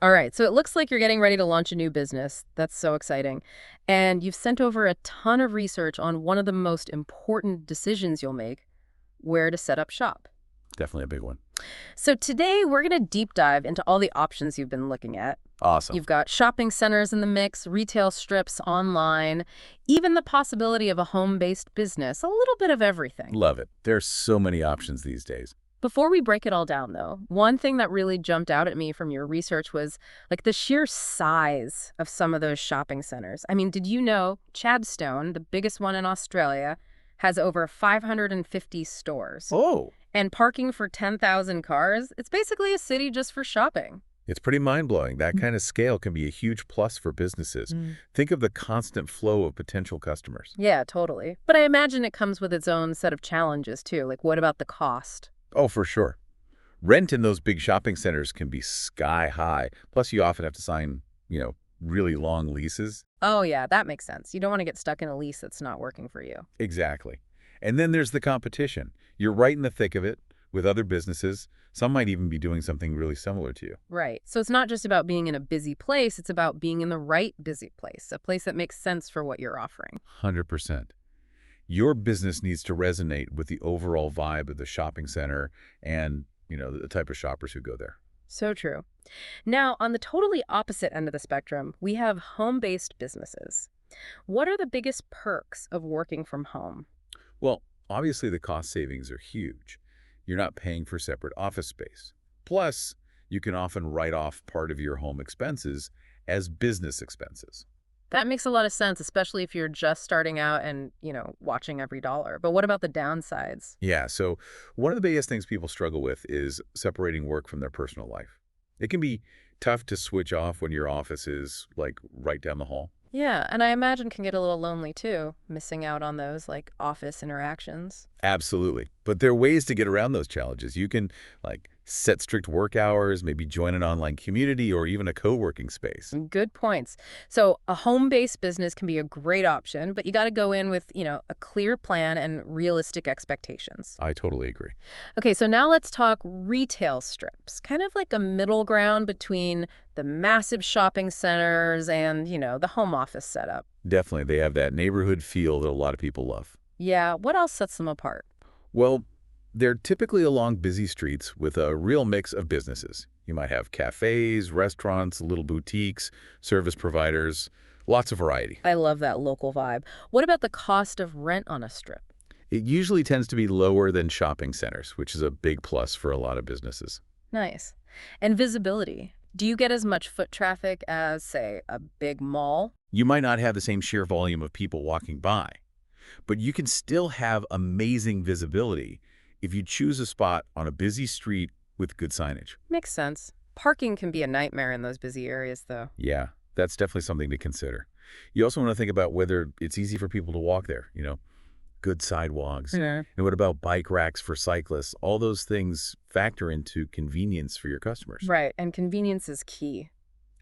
All right, so it looks like you're getting ready to launch a new business. That's so exciting. And you've sent over a ton of research on one of the most important decisions you'll make, where to set up shop. Definitely a big one. So today we're going to deep dive into all the options you've been looking at. Awesome. You've got shopping centers in the mix, retail strips online, even the possibility of a home-based business, a little bit of everything. Love it. There's so many options these days. Before we break it all down, though, one thing that really jumped out at me from your research was like the sheer size of some of those shopping centers. I mean, did you know Chadstone, the biggest one in Australia, has over 550 stores? Oh, And parking for 10,000 cars? It's basically a city just for shopping. it's pretty mind-blowing. That kind of scale can be a huge plus for businesses. Think of the constant flow of potential customers. Yeah, totally. But I imagine it comes with its own set of challenges, too. Like, what about the cost? Oh, for sure. Rent in those big shopping centers can be sky high. Plus, you often have to sign, really long leases. Oh, yeah, that makes sense. You don't want to get stuck in a lease that's not working for you. Exactly. And then there's the competition. You're right in the thick of it with other businesses. Some might even be doing something really similar to you. Right. So it's not just about being in a busy place, it's about being in the right busy place, a place that makes sense for what you're offering. 100%. Your business needs to resonate with the overall vibe of the shopping center and, the type of shoppers who go there. So true. Now, on the totally opposite end of the spectrum, we have home-based businesses. What are the biggest perks of working from home? Well, obviously the cost savings are huge. You're not paying for separate office space. Plus, you can often write off part of your home expenses as business expenses. That makes a lot of sense, especially if you're just starting out and, watching every dollar. But what about the downsides? Yeah, so one of the biggest things people struggle with is separating work from their personal life. It can be tough to switch off when your office is, like, right down the hall. Yeah, and I imagine can get a little lonely too, missing out on those like office interactions. Absolutely. But there are ways to get around those challenges. You can, like, set strict work hours, maybe join an online community or even a co-working space. Good points. So a home-based business can be a great option, but you got to go in with, a clear plan and realistic expectations. I totally agree. Okay, so now let's talk retail strips, kind of like a middle ground between the massive shopping centers and, the home office setup. Definitely, they have that neighborhood feel that a lot of people love. Yeah, what else sets them apart? Well, they're typically along busy streets with a real mix of businesses. You might have cafes, restaurants, little boutiques, service providers, lots of variety. I love that local vibe. What about the cost of rent on a strip? It usually tends to be lower than shopping centers, which is a big plus for a lot of businesses. Nice. And visibility. Do you get as much foot traffic as, say, a big mall? You might not have the same sheer volume of people walking by, but you can still have amazing visibility if you choose a spot on a busy street with good signage. Makes sense. Parking can be a nightmare in those busy areas, though. Yeah, that's definitely something to consider. You also want to think about whether it's easy for people to walk there, good sidewalks. Yeah. And what about bike racks for cyclists? All those things factor into convenience for your customers. Right, and convenience is key.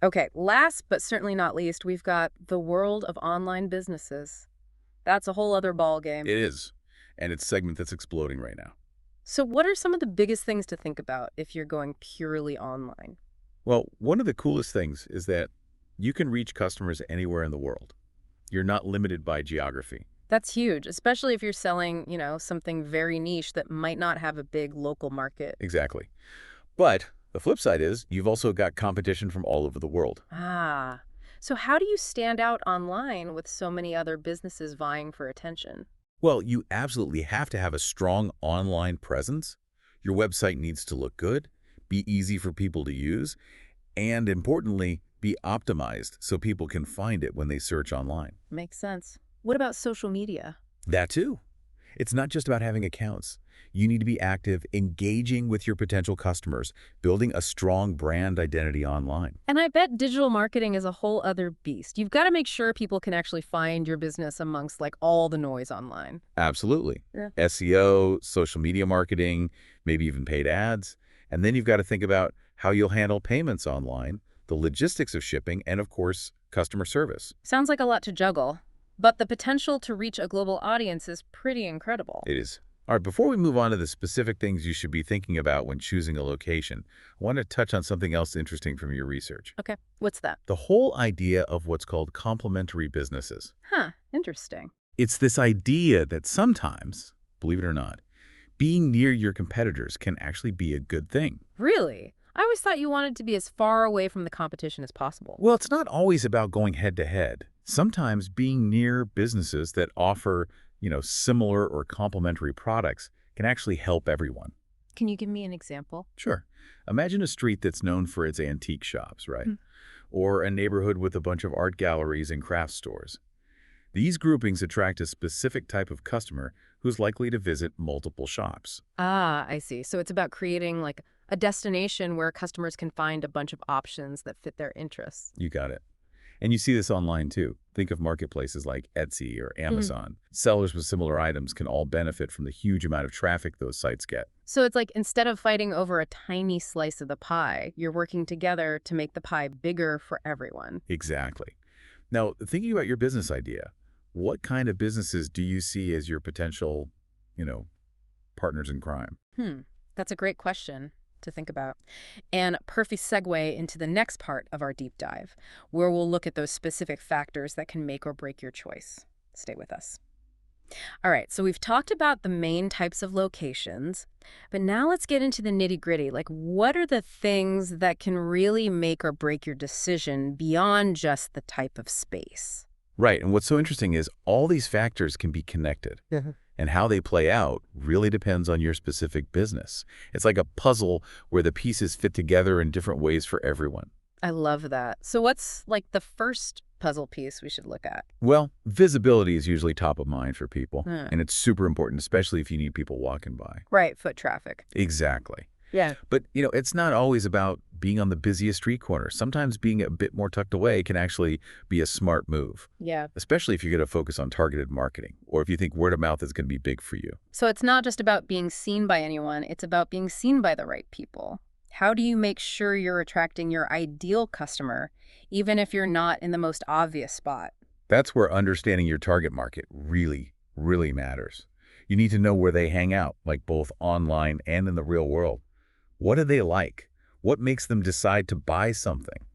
Okay, last but certainly not least, we've got the world of online businesses. That's a whole other ball game. It is, and it's a segment that's exploding right now. So what are some of the biggest things to think about if you're going purely online? Well, one of the coolest things is that you can reach customers anywhere in the world. You're not limited by geography. That's huge, especially if you're selling, something very niche that might not have a big local market. Exactly. But the flip side is you've also got competition from all over the world. Ah, so how do you stand out online with so many other businesses vying for attention? Well, you absolutely have to have a strong online presence. Your website needs to look good, be easy for people to use, and importantly, be optimized so people can find it when they search online. Makes sense. What about social media? That too. It's not just about having accounts. You need to be active, engaging with your potential customers, building a strong brand identity online. And I bet digital marketing is a whole other beast. You've got to make sure people can actually find your business amongst like all the noise online. Absolutely. Yeah. SEO, social media marketing, maybe even paid ads. And then you've got to think about how you'll handle payments online, the logistics of shipping, and of course, customer service. Sounds like a lot to juggle, but the potential to reach a global audience is pretty incredible. It is All right, before we move on to the specific things you should be thinking about when choosing a location, I want to touch on something else interesting from your research. Okay, what's that? The whole idea of what's called complementary businesses. Huh, interesting. It's this idea that sometimes, believe it or not, being near your competitors can actually be a good thing. Really? I always thought you wanted to be as far away from the competition as possible. Well, it's not always about going head to head. Sometimes being near businesses that offer, similar or complementary products can actually help everyone. Can you give me an example? Sure. Imagine a street that's known for its antique shops, right? Hmm. Or a neighborhood with a bunch of art galleries and craft stores. These groupings attract a specific type of customer who's likely to visit multiple shops. Ah, I see. So it's about creating like a destination where customers can find a bunch of options that fit their interests. You got it. And you see this online too. Think of marketplaces like Etsy or Mhm. Amazon. Sellers with similar items can all benefit from the huge amount of traffic those sites get. So it's like instead of fighting over a tiny slice of the pie, you're working together to make the pie bigger for everyone. Exactly. Now, thinking about your business idea, what kind of businesses do you see as your potential, you know, partners in crime? Hmm, that's a great question to think about. And perfect segue into the next part of our deep dive, where we'll look at those specific factors that can make or break your choice. Stay with us. All right, so we've talked about the main types of locations, but now let's get into the nitty-gritty. Like, what are the things that can really make or break your decision beyond just the type of space? Right. And what's so interesting is all these factors can be connected. Yeah. And how they play out really depends on your specific business. It's like a puzzle where the pieces fit together in different ways for everyone. I love that. So what's like the first puzzle piece we should look at? Well, visibility is usually top of mind for people, Hmm. and it's super important, especially if you need people walking by. Right, foot traffic. Exactly. Yeah. But, it's not always about being on the busiest street corner. Sometimes being a bit more tucked away can actually be a smart move, Yeah. especially if you're going to focus on targeted marketing or if you think word of mouth is going to be big for you. So it's not just about being seen by anyone, it's about being seen by the right people. How do you make sure you're attracting your ideal customer, even if you're not in the most obvious spot? That's where understanding your target market really, really matters. You need to know where they hang out, like both online and in the real world. What do they like? What makes them decide to buy something?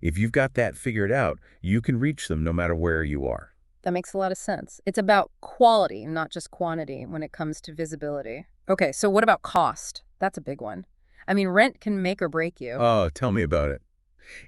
If you've got that figured out, you can reach them no matter where you are. That makes a lot of sense. It's about quality, not just quantity, when it comes to visibility. Okay, so what about cost? That's a big one. I mean, rent can make or break you. Oh, tell me about it.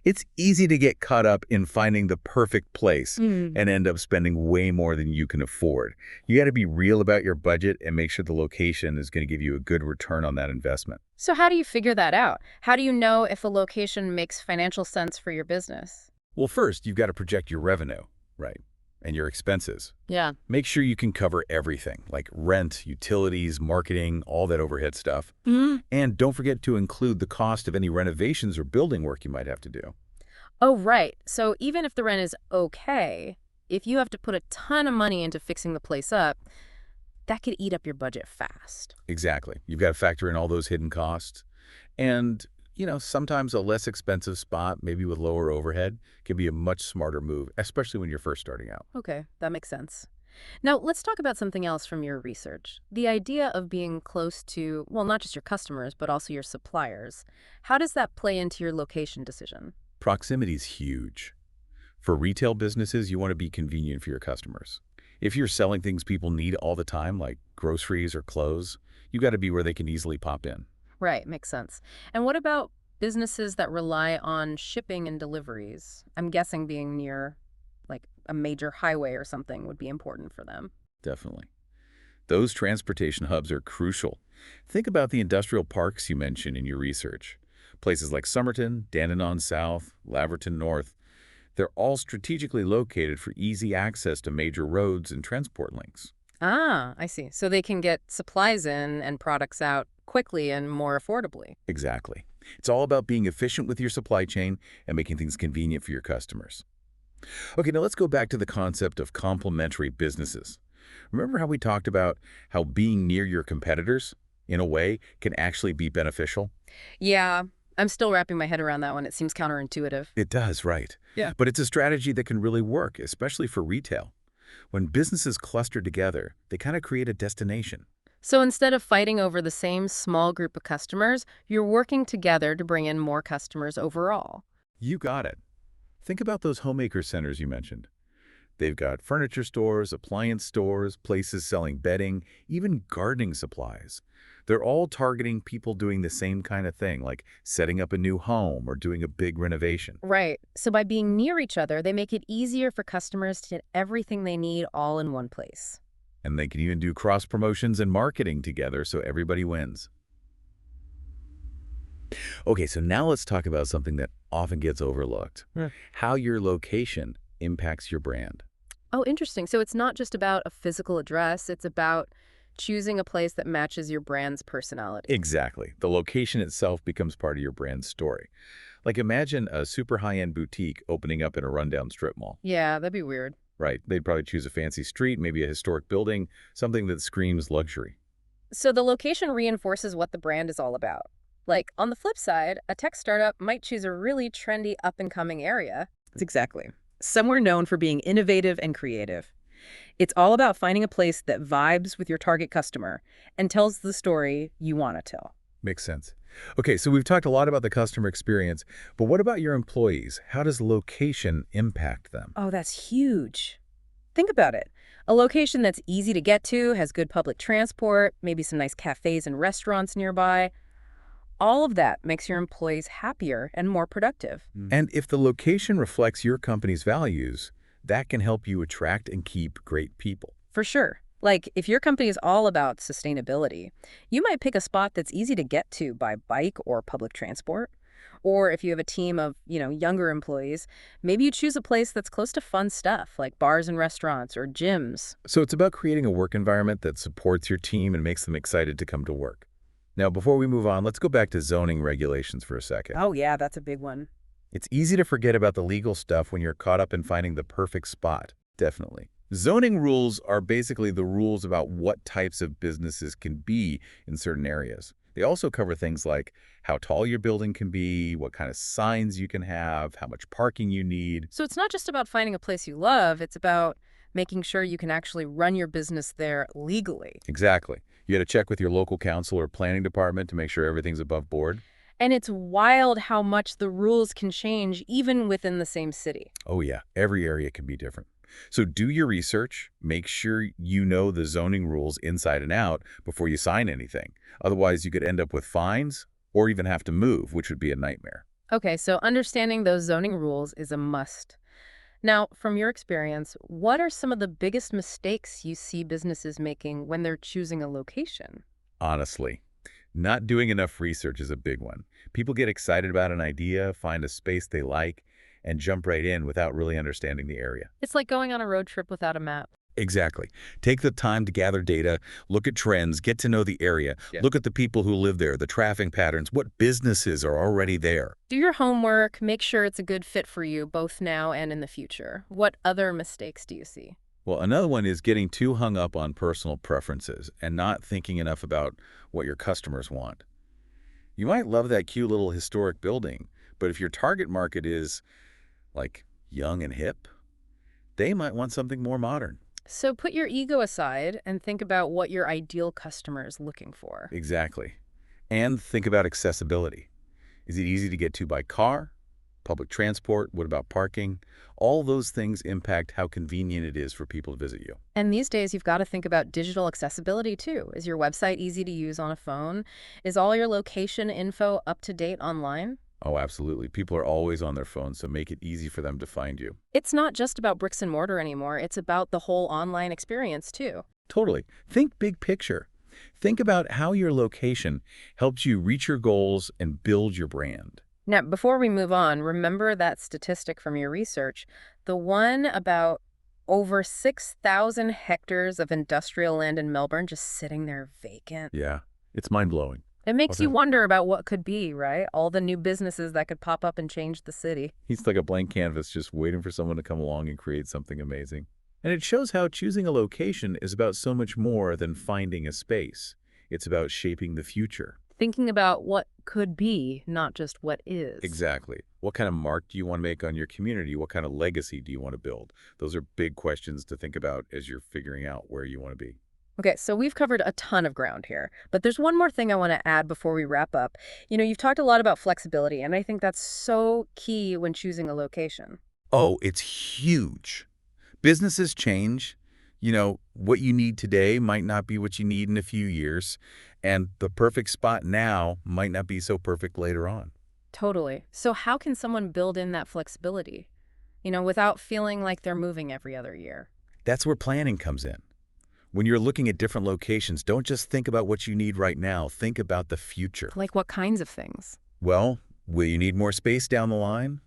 It's easy to get caught up in finding the perfect place Mm. and end up spending way more than you can afford. You got to be real about your budget and make sure the location is going to give you a good return on that investment. So how do you figure that out? How do you know if a location makes financial sense for your business? Well, first, you've got to project your revenue, right? And your expenses. Yeah. Make sure you can cover everything, like rent, utilities, marketing, all that overhead stuff. Mhm. And don't forget to include the cost of any renovations or building work you might have to do. Oh, right. So even if the rent is okay, if you have to put a ton of money into fixing the place up, that could eat up your budget fast. Exactly. You've got to factor in all those hidden costs. And, sometimes a less expensive spot, maybe with lower overhead, can be a much smarter move, especially when you're first starting out. Okay, that makes sense. Now, let's talk about something else from your research. The idea of being close to, well, not just your customers, but also your suppliers. How does that play into your location decision? Proximity is huge. For retail businesses, you want to be convenient for your customers. If you're selling things people need all the time, like groceries or clothes, you got to be where they can easily pop in. Right, makes sense. And what about businesses that rely on shipping and deliveries? I'm guessing being near like a major highway or something would be important for them. Definitely. Those transportation hubs are crucial. Think about the industrial parks you mentioned in your research. Places like Somerton, Dandenong South, Laverton North. They're all strategically located for easy access to major roads and transport links. Ah, I see. So they can get supplies in and products out quickly and more affordably. Exactly. It's all about being efficient with your supply chain and making things convenient for your customers. Okay, now let's go back to the concept of complementary businesses. Remember how we talked about how being near your competitors, in a way, can actually be beneficial? Yeah, I'm still wrapping my head around that one. It seems counterintuitive. It does, right. Yeah. But it's a strategy that can really work, especially for retail. When businesses cluster together, they kind of create a destination. So instead of fighting over the same small group of customers, you're working together to bring in more customers overall. You got it. Think about those homemaker centers you mentioned. They've got furniture stores, appliance stores, places selling bedding, even gardening supplies. They're all targeting people doing the same kind of thing, like setting up a new home or doing a big renovation. Right. So by being near each other, they make it easier for customers to get everything they need all in one place. And they can even do cross promotions and marketing together so everybody wins. Okay, so now let's talk about something that often gets overlooked. Yeah. How your location impacts your brand. Oh, interesting. So it's not just about a physical address, it's about choosing a place that matches your brand's personality. Exactly. The location itself becomes part of your brand's story. Like imagine a super high-end boutique opening up in a rundown strip mall. Yeah, that'd be weird. Right. They'd probably choose a fancy street, maybe a historic building, something that screams luxury. So the location reinforces what the brand is all about. Like, on the flip side, a tech startup might choose a really trendy up-and-coming area. Exactly. Somewhere known for being innovative and creative. It's all about finding a place that vibes with your target customer and tells the story you want to tell. Makes sense. Okay, so we've talked a lot about the customer experience, but what about your employees? How does location impact them? Oh, that's huge. Think about it. A location that's easy to get to, has good public transport, maybe some nice cafes and restaurants nearby. All of that makes your employees happier and more productive. And if the location reflects your company's values, that can help you attract and keep great people. For sure. Like, if your company is all about sustainability, you might pick a spot that's easy to get to by bike or public transport. Or if you have a team of, younger employees, maybe you choose a place that's close to fun stuff, like bars and restaurants or gyms. So it's about creating a work environment that supports your team and makes them excited to come to work. Now, before we move on, let's go back to zoning regulations for a second. Oh, yeah, that's a big one. It's easy to forget about the legal stuff when you're caught up in finding the perfect spot. Definitely. Zoning rules are basically the rules about what types of businesses can be in certain areas. They also cover things like how tall your building can be, what kind of signs you can have, how much parking you need. So it's not just about finding a place you love, it's about making sure you can actually run your business there legally. Exactly. You got to check with your local council or planning department to make sure everything's above board. And it's wild how much the rules can change even within the same city. Oh yeah, every area can be different. So do your research, make sure you know the zoning rules inside and out before you sign anything. Otherwise, you could end up with fines or even have to move, which would be a nightmare. Okay, so understanding those zoning rules is a must. Now, from your experience, what are some of the biggest mistakes you see businesses making when they're choosing a location? Honestly, not doing enough research is a big one. People get excited about an idea, find a space they like, and jump right in without really understanding the area. It's like going on a road trip without a map. Exactly. Take the time to gather data, look at trends, get to know the area, look at the people who live there, the traffic patterns, what businesses are already there. Do your homework, make sure it's a good fit for you both now and in the future. What other mistakes do you see? Well, another one is getting too hung up on personal preferences and not thinking enough about what your customers want. You might love that cute little historic building, but if your target market is, like, young and hip, they might want something more modern. So put your ego aside and think about what your ideal customer is looking for. Exactly. And think about accessibility. Is it easy to get to by car? Public transport? What about parking? All those things impact how convenient it is for people to visit you. And these days, you've got to think about digital accessibility, too. Is your website easy to use on a phone? Is all your location info up to date online? Oh, absolutely. People are always on their phones, so make it easy for them to find you. It's not just about bricks and mortar anymore. It's about the whole online experience, too. Totally. Think big picture. Think about how your location helps you reach your goals and build your brand. Now, before we move on, remember that statistic from your research, the one about over 6,000 hectares of industrial land in Melbourne just sitting there vacant. Yeah, it's mind-blowing. It makes Okay. you wonder about what could be, right? All the new businesses that could pop up and change the city. He's like a blank canvas just waiting for someone to come along and create something amazing. And it shows how choosing a location is about so much more than finding a space. It's about shaping the future. Thinking about what could be, not just what is. Exactly. What kind of mark do you want to make on your community? What kind of legacy do you want to build? Those are big questions to think about as you're figuring out where you want to be. Okay, so we've covered a ton of ground here, but there's one more thing I want to add before we wrap up. You've talked a lot about flexibility, and I think that's so key when choosing a location. Oh, it's huge. Businesses change. What you need today might not be what you need in a few years, and the perfect spot now might not be so perfect later on. Totally. So how can someone build in that flexibility, without feeling like they're moving every other year? That's where planning comes in. When you're looking at different locations, don't just think about what you need right now. Think about the future. Like what kinds of things? Well, will you need more space down the line?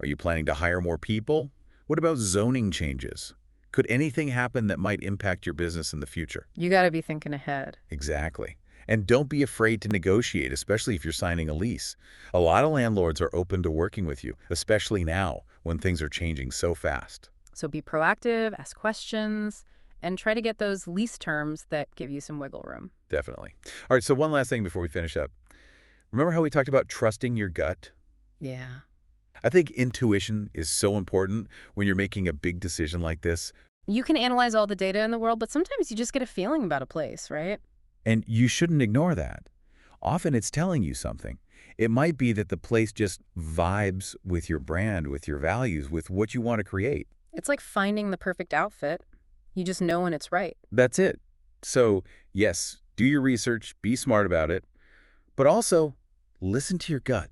Are you planning to hire more people? What about zoning changes? Could anything happen that might impact your business in the future? You got to be thinking ahead. Exactly. And don't be afraid to negotiate, especially if you're signing a lease. A lot of landlords are open to working with you, especially now when things are changing so fast. So be proactive, ask questions, and try to get those lease terms that give you some wiggle room. Definitely. All right, so one last thing before we finish up. Remember how we talked about trusting your gut? Yeah. I think intuition is so important when you're making a big decision like this, You can analyze all the data in the world, but sometimes you just get a feeling about a place, right? and you shouldn't ignore that. Often it's telling you something. It might be that the place just vibes with your brand, with your values, with what you want to create. It's like finding the perfect outfit. You just know when it's right. That's it. So, yes, do your research, be smart about it, but also listen to your gut.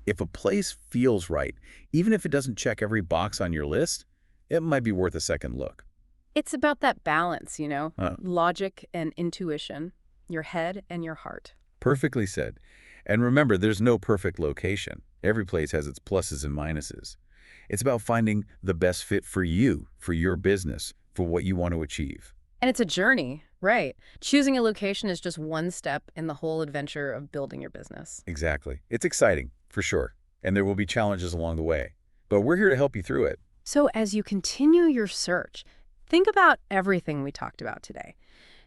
If a place feels right, even if it doesn't check every box on your list, it might be worth a second look. It's about that balance, Huh. logic and intuition, your head and your heart. Perfectly said. And remember, there's no perfect location. Every place has its pluses and minuses. It's about finding the best fit for you, for your business, for what you want to achieve. And it's a journey, right? Choosing a location is just one step in the whole adventure of building your business. Exactly. It's exciting, for sure. And there will be challenges along the way. But we're here to help you through it. So as you continue your search, think about everything we talked about today.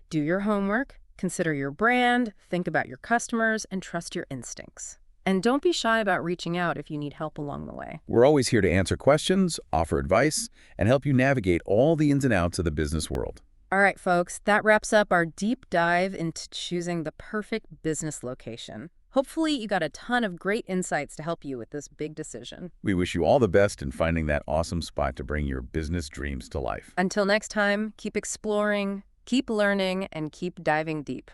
Do your homework, consider your brand, think about your customers, and trust your instincts. And don't be shy about reaching out if you need help along the way. We're always here to answer questions, offer advice, and help you navigate all the ins and outs of the business world. All right, folks, that wraps up our deep dive into choosing the perfect business location. Hopefully, you got a ton of great insights to help you with this big decision. We wish you all the best in finding that awesome spot to bring your business dreams to life. Until next time, keep exploring, keep learning, and keep diving deep.